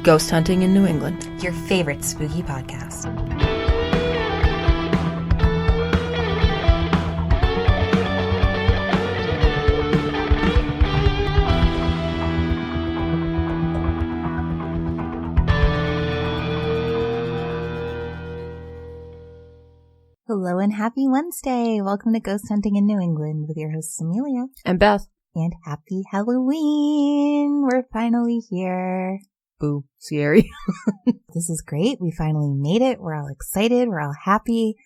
Ghost Hunting in New England, your favorite spooky podcast. Hello and happy Wednesday. Welcome to Ghost Hunting in New England with your hosts Amelia and Beth. And happy Halloween. We're finally here. Boo, scary. This is great. We finally made it. We're all excited. We're all happy.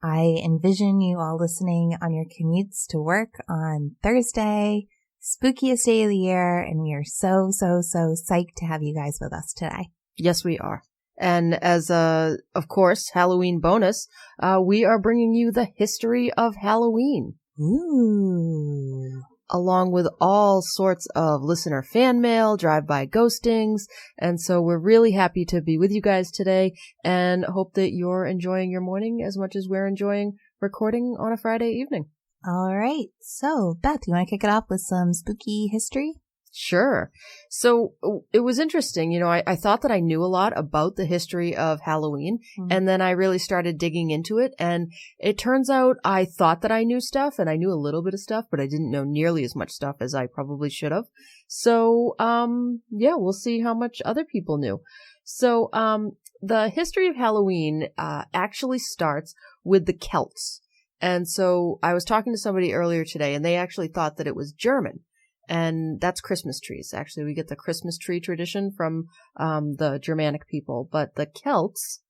I envision you all listening on your commutes to work on Thursday, spookiest day of the year, and we are so psyched to have you guys with us today. Yes, we are. And as of course, Halloween bonus, we are bringing you the history of Halloween. Ooh. Along with all sorts of listener fan mail, drive-by ghostings. And so we're really happy to be with you guys today and hope that you're enjoying your morning as much as we're enjoying recording on a Friday evening. All right. So, Beth, you want to kick it off with some spooky history? Sure. So it was interesting. You know, I thought that I knew a lot about the history of Halloween, and then I really started digging into it. And it turns out I thought that I knew stuff, and I knew a little bit of stuff, but I didn't know nearly as much stuff as I probably should have. So, yeah, we'll see how much other people knew. So, the history of Halloween, actually starts with the Celts. And so I was talking to somebody earlier today, and they actually thought that it was German. And that's Christmas trees. Actually, we get the Christmas tree tradition from the Germanic people. But the Celts,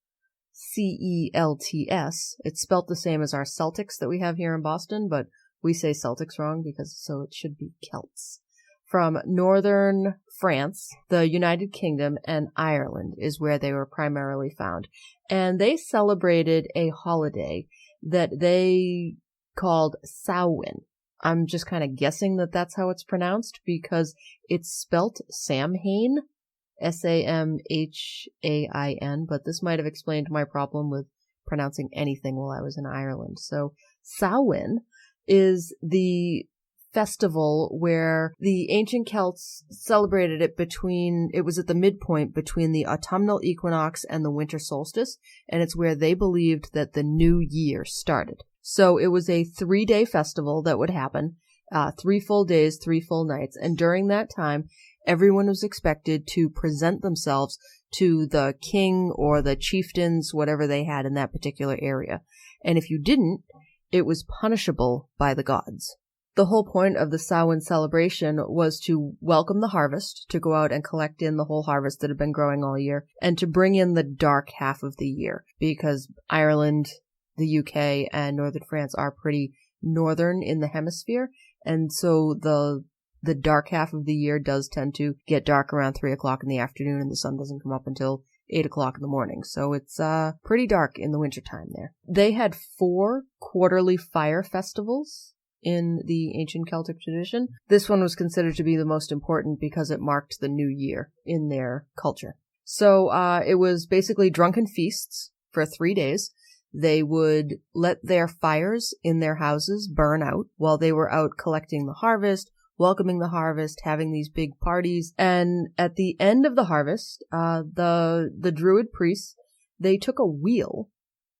C-E-L-T-S, it's spelt the same as our Celtics that we have here in Boston, but we say Celtics wrong so it should be Celts. From northern France, the United Kingdom, and Ireland is where they were primarily found. And they celebrated a holiday that they called Samhain. I'm just kind of guessing that that's how it's pronounced because it's spelt Samhain, S-A-M-H-A-I-N, but this might have explained my problem with pronouncing anything while I was in Ireland. So Samhain is the festival where the ancient Celts celebrated it it was at the midpoint between the autumnal equinox and the winter solstice, and it's where they believed that the new year started. So it was a 3-day festival that would happen, 3 full days, 3 full nights. And during that time, everyone was expected to present themselves to the king or the chieftains, whatever they had in that particular area. And if you didn't, it was punishable by the gods. The whole point of the Samhain celebration was to welcome the harvest, to go out and collect in the whole harvest that had been growing all year, and to bring in the dark half of the year, because Ireland, the UK, and northern France are pretty northern in the hemisphere, and so the dark half of the year does tend to get dark around 3 o'clock in the afternoon, and the sun doesn't come up until 8 o'clock in the morning, so it's pretty dark in the wintertime there. They had 4 quarterly fire festivals in the ancient Celtic tradition. This one was considered to be the most important because it marked the new year in their culture. So it was basically drunken feasts for 3 days. They would let their fires in their houses burn out while they were out collecting the harvest, welcoming the harvest, having these big parties. And at the end of the harvest, the Druid priests, they took a wheel,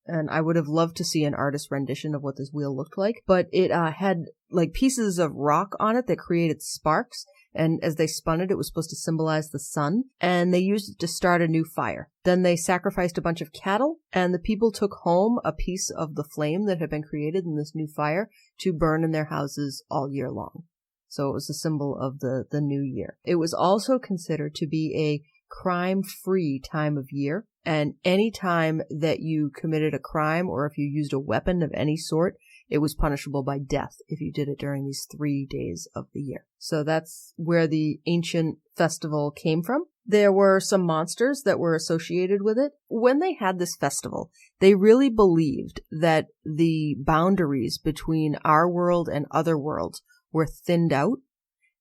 and I would have loved to see an artist rendition of what this wheel looked like, but it had like pieces of rock on it that created sparks. And as they spun it, it was supposed to symbolize the sun, and they used it to start a new fire. Then they sacrificed a bunch of cattle, and the people took home a piece of the flame that had been created in this new fire to burn in their houses all year long. So it was a symbol of the new year. It was also considered to be a crime-free time of year, and any time that you committed a crime or if you used a weapon of any sort, it was punishable by death if you did it during these 3 days of the year. So that's where the ancient festival came from. There were some monsters that were associated with it. When they had this festival, they really believed that the boundaries between our world and other worlds were thinned out.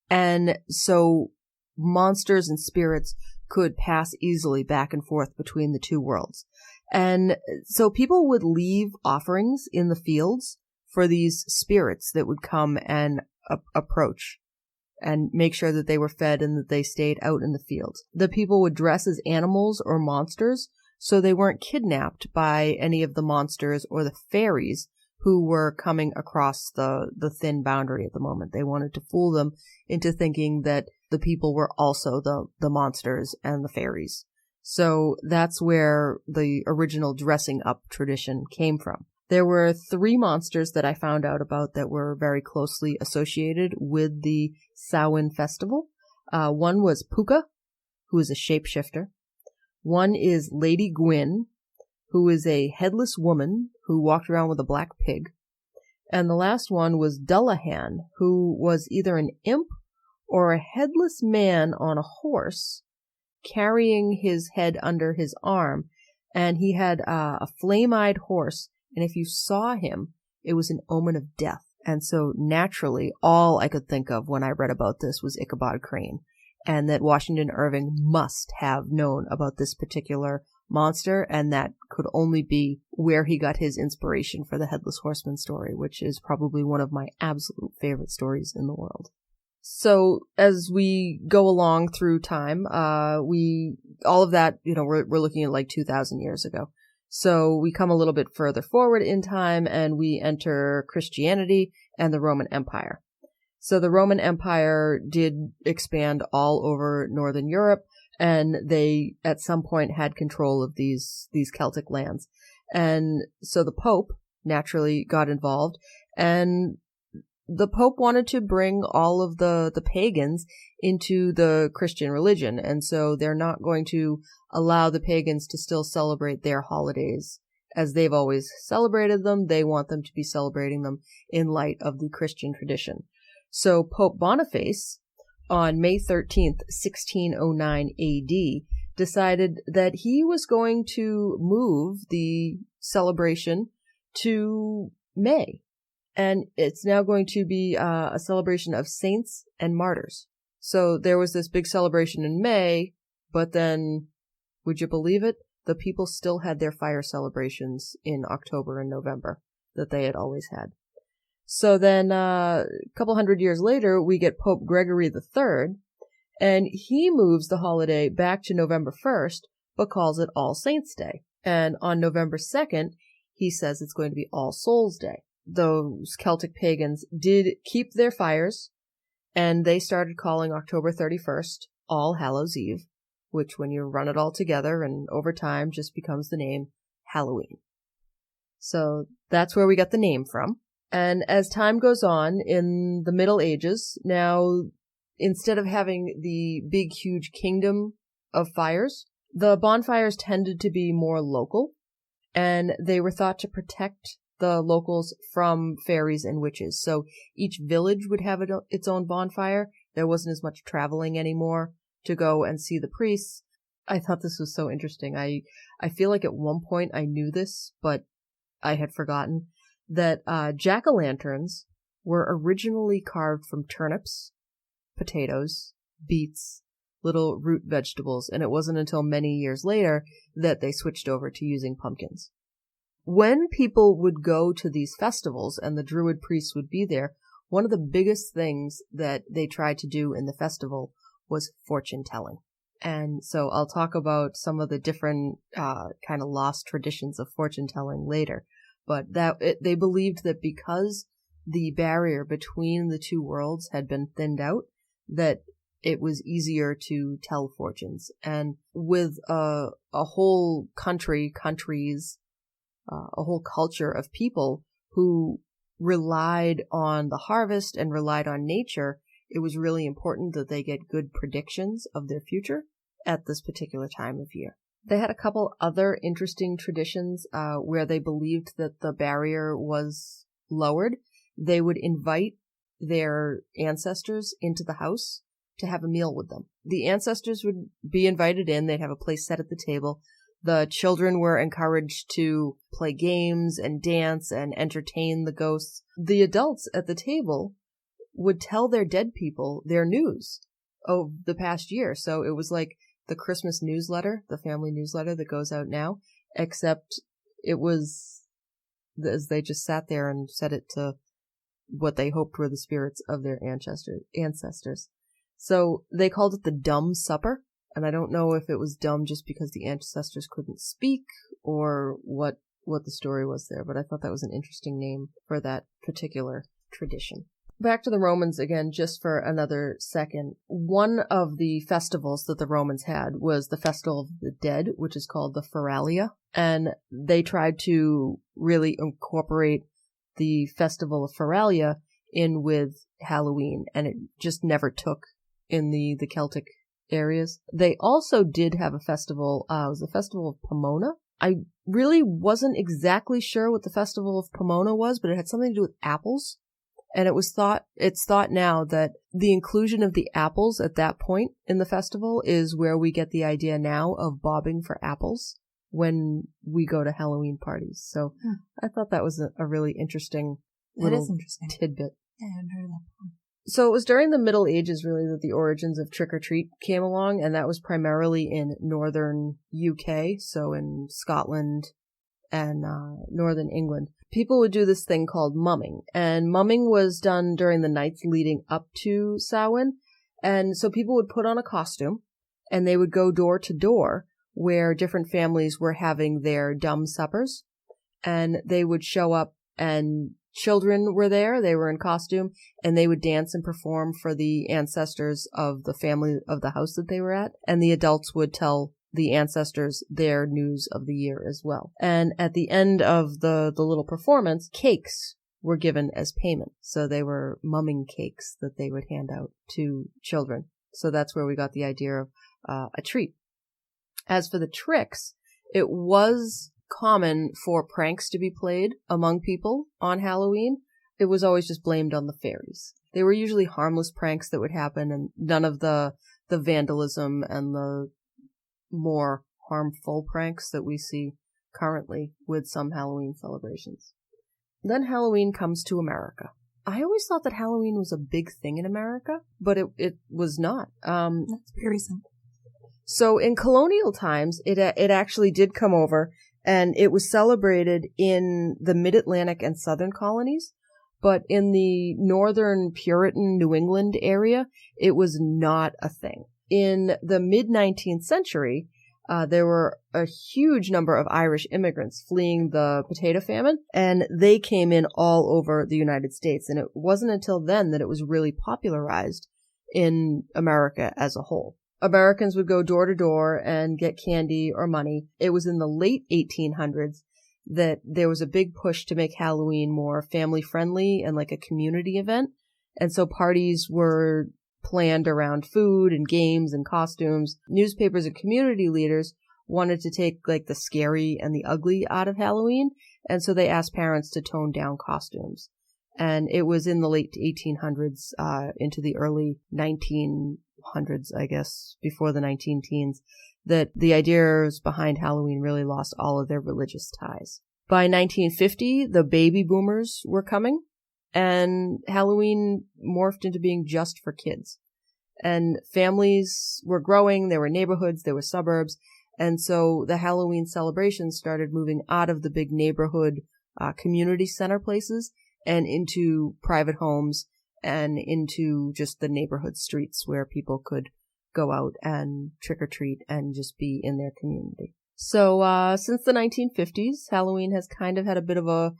And so monsters and spirits could pass easily back and forth between the two worlds. And so people would leave offerings in the fields for these spirits that would come and approach and make sure that they were fed and that they stayed out in the fields. The people would dress as animals or monsters, so they weren't kidnapped by any of the monsters or the fairies who were coming across the thin boundary at the moment. They wanted to fool them into thinking that the people were also the monsters and the fairies. So that's where the original dressing up tradition came from. There were 3 monsters that I found out about that were very closely associated with the Samhain festival. One was Puka, who is a shapeshifter. One is Lady Gwyn, who is a headless woman who walked around with a black pig. And the last one was Dullahan, who was either an imp or a headless man on a horse carrying his head under his arm. And he had a flame-eyed horse. And if you saw him, it was an omen of death. And so naturally, all I could think of when I read about this was Ichabod Crane, and that Washington Irving must have known about this particular monster, and that could only be where he got his inspiration for the Headless Horseman story, which is probably one of my absolute favorite stories in the world. So as we go along through time, all of that, we're looking at like 2,000 years ago. So we come a little bit further forward in time and we enter Christianity and the Roman Empire. So the Roman Empire did expand all over Northern Europe, and they at some point had control of these Celtic lands. And so the Pope naturally got involved, and the Pope wanted to bring all of the pagans into the Christian religion. And so they're not going to allow the pagans to still celebrate their holidays as they've always celebrated them. They want them to be celebrating them in light of the Christian tradition. So Pope Boniface, on May 13th, 1609 AD, decided that he was going to move the celebration to May. And it's now going to be a celebration of saints and martyrs. So there was this big celebration in May, but then, would you believe it? The people still had their fire celebrations in October and November that they had always had. So then a couple hundred years later, we get Pope Gregory III, and he moves the holiday back to November 1st, but calls it All Saints' Day. And on November 2nd, he says it's going to be All Souls' Day. Those Celtic pagans did keep their fires, and they started calling October 31st All Hallows' Eve, which when you run it all together and over time just becomes the name Halloween. So that's where we got the name from. And as time goes on in the Middle Ages, now instead of having the big, huge kingdom of fires, the bonfires tended to be more local, and they were thought to protect the locals from fairies and witches. So each village would have its own bonfire. There wasn't as much traveling anymore to go and see the priests. I thought this was so interesting. I feel like at one point I knew this, but I had forgotten that jack-o'-lanterns were originally carved from turnips, potatoes, beets, little root vegetables, and it wasn't until many years later that they switched over to using pumpkins. When people would go to these festivals and the Druid priests would be there, one of the biggest things that they tried to do in the festival was fortune telling. And so I'll talk about some of the different kind of lost traditions of fortune telling later. But they believed that because the barrier between the two worlds had been thinned out, that it was easier to tell fortunes. And with a whole countries, a whole culture of people who relied on the harvest and relied on nature, it was really important that they get good predictions of their future at this particular time of year. They had a couple other interesting traditions where they believed that the barrier was lowered. They would invite their ancestors into the house to have a meal with them. The ancestors would be invited in. They'd have a place set at the table. The children were encouraged to play games and dance and entertain the ghosts. The adults at the table would tell their dead people their news of the past year. So it was like the Christmas newsletter, the family newsletter that goes out now, except it was as they just sat there and said it to what they hoped were the spirits of their ancestors. So they called it the Dumb Supper. And I don't know if it was dumb just because the ancestors couldn't speak or what the story was there, but I thought that was an interesting name for that particular tradition. Back to the Romans again, just for another second. One of the festivals that the Romans had was the Festival of the Dead, which is called the Feralia. And they tried to really incorporate the Festival of Feralia in with Halloween, and it just never took in the Celtic areas. They also did have a festival, it was the Festival of Pomona. I really wasn't exactly sure what the Festival of Pomona was, but it had something to do with apples. And it's thought now that the inclusion of the apples at that point in the festival is where we get the idea now of bobbing for apples when we go to Halloween parties. So I thought that was a really interesting little tidbit. Yeah, I hadn't heard of that before. So it was during the Middle Ages, really, that the origins of trick-or-treat came along, and that was primarily in northern UK, so in Scotland and northern England. People would do this thing called mumming, and mumming was done during the nights leading up to Samhain, and so people would put on a costume, and they would go door to door where different families were having their dumb suppers, and they would show up, and children were there, they were in costume, and they would dance and perform for the ancestors of the family of the house that they were at, and the adults would tell the ancestors their news of the year as well. And at the end of the little performance, cakes were given as payment. So they were mumming cakes that they would hand out to children. So that's where we got the idea of a treat. As for the tricks, it was common for pranks to be played among people on Halloween. It was always just blamed on the fairies. They were usually harmless pranks that would happen, and none of the vandalism and the more harmful pranks that we see currently with some Halloween celebrations. Then Halloween comes to America. I always thought that Halloween was a big thing in America, but it was not. That's very recent. So in colonial times, it actually did come over, and it was celebrated in the mid-Atlantic and southern colonies. But in the northern Puritan New England area, it was not a thing. In the mid-19th century, there were a huge number of Irish immigrants fleeing the potato famine, and they came in all over the United States. And it wasn't until then that it was really popularized in America as a whole. Americans would go door to door and get candy or money. It was in the late 1800s that there was a big push to make Halloween more family-friendly and like a community event. And so parties were planned around food and games and costumes. Newspapers and community leaders wanted to take like the scary and the ugly out of Halloween, and so they asked parents to tone down costumes. And it was in the late 1800s into the early 1900s, I guess, before the 19-teens, that the ideas behind Halloween really lost all of their religious ties. By 1950, the baby boomers were coming, and Halloween morphed into being just for kids. And families were growing, there were neighborhoods, there were suburbs, and so the Halloween celebrations started moving out of the big neighborhood community center places and into private homes and into just the neighborhood streets where people could go out and trick-or-treat and just be in their community. So since the 1950s, Halloween has kind of had a bit of a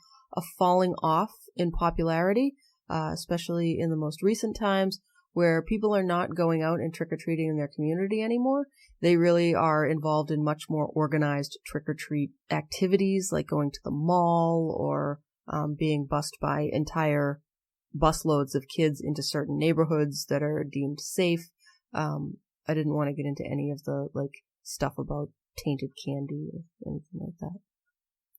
falling off in popularity, especially in the most recent times, where people are not going out and trick-or-treating in their community anymore. They really are involved in much more organized trick-or-treat activities, like going to the mall or being bussed by entire busloads of kids into certain neighborhoods that are deemed safe. I didn't want to get into any of the stuff about tainted candy or anything like that.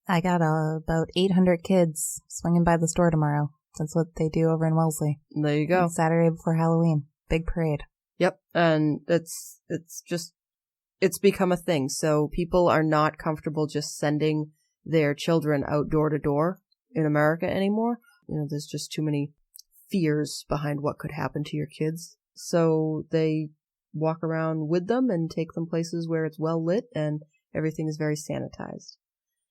I got about 800 kids swinging by the store tomorrow. That's what they do over in Wellesley. There you go. Saturday before Halloween. Big parade. Yep. And it's become a thing. So people are not comfortable just sending their children out door to door in America anymore. There's just too many fears behind what could happen to your kids. So they walk around with them and take them places where it's well lit and everything is very sanitized.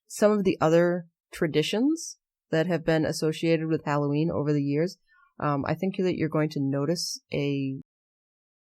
Some of the other traditions that have been associated with Halloween over the years, I think that you're going to notice a